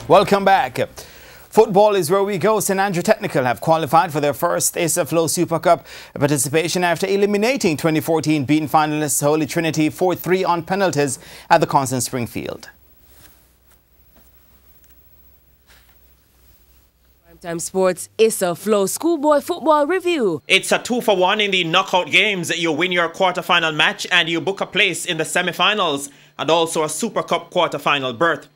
Welcome back. Football is where we go. St Andrew Technical have qualified for their first Ace Flow Super Cup participation after eliminating 2014 beaten finalists Holy Trinity 4-3 on penalties at the Constant Springfield. Time Sports Ace Flow Schoolboy Football Review. It's a 2-for-1 in the knockout games. You win your quarter-final match and you book a place in the semi-finals and also a Super Cup quarter-final berth.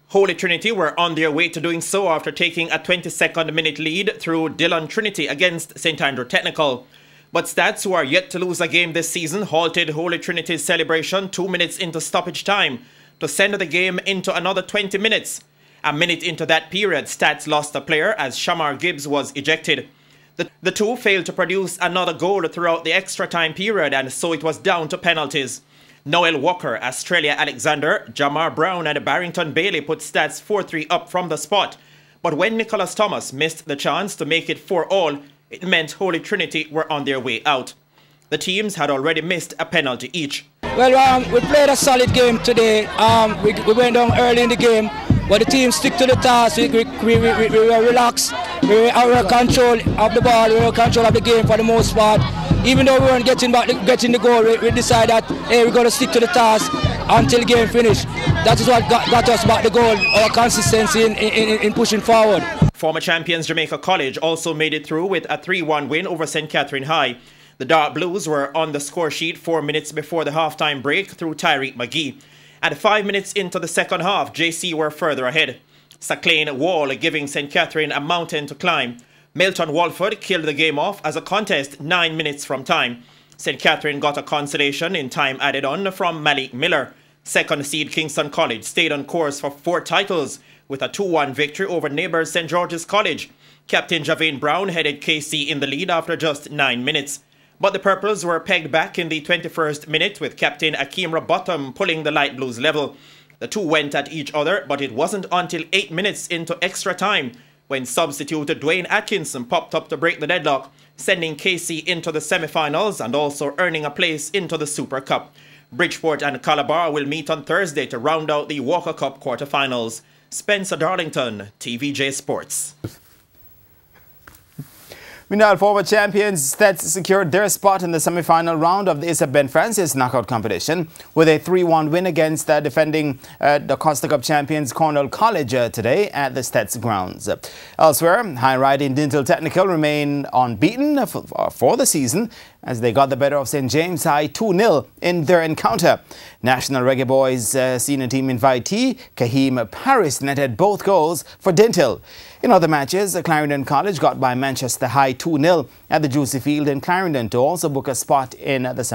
Holy Trinity were on their way to doing so after taking a 22nd minute lead through Dillon Trinity against St Andrew Technical. But Stats, who are yet to lose a game this season, halted Holy Trinity's celebration 2 minutes into stoppage time to send the game into another 20 minutes. A minute into that period, Stats lost a player as Shamar Gibbs was ejected. The two failed to produce another goal throughout the extra time period, and so it was down to penalties. Noel Walker, Australia Alexander, Jamar Brown and Barrington Bailey put Stats 4-3 up from the spot. But when Nicholas Thomas missed the chance to make it 4-all, it meant Holy Trinity were on their way out. The teams had already missed a penalty each. Well, we played a solid game today. We went down early in the game, but the team stick to the task. We were relaxed. We were control of the ball. We were control of the game for the most part. Even though we weren't getting the goal, we decided that hey, we're going to stick to the task until the game finished. That is what got us back the goal, our consistency in pushing forward. Former champions Jamaica College also made it through with a 3-1 win over St Catherine High. The Dark Blues were on the score sheet 4 minutes before the halftime break through Tyreek McGee. At 5 minutes into the second half, JC were further ahead. Saclane Wall giving St Catherine a mountain to climb. Milton Walford killed the game off as a contest 9 minutes from time. St Catherine got a consolation in time added on from Malik Miller. Second seed Kingston College stayed on course for 4 titles with a 2-1 victory over neighbours St George's College. Captain Javane Brown headed KC in the lead after just 9 minutes. But the Purples were pegged back in the 21st minute with Captain Akeem Bottom pulling the Light Blues level. The two went at each other, but it wasn't until 8 minutes into extra time when substitute Dwayne Atkinson popped up to break the deadlock, sending KC into the semi-finals and also earning a place into the Super Cup. Bridgeport and Calabar will meet on Thursday to round out the Walker Cup quarterfinals. Spencer Darlington, TVJ Sports. Meanwhile, former champions Stats secured their spot in the semi-final round of the Issa Ben Francis knockout competition with a 3-1 win against defending the Costa Cup champions Cornell College today at the Stats grounds. Elsewhere, high-riding Dintle Technical remain unbeaten for the season as they got the better of St James High 2-0 in their encounter. National Reggae Boys senior team invitee Kahim Paris netted both goals for Dintle. In other matches, Clarendon College got by Manchester High 2-0 at the Juicy Field in Clarendon to also book a spot in the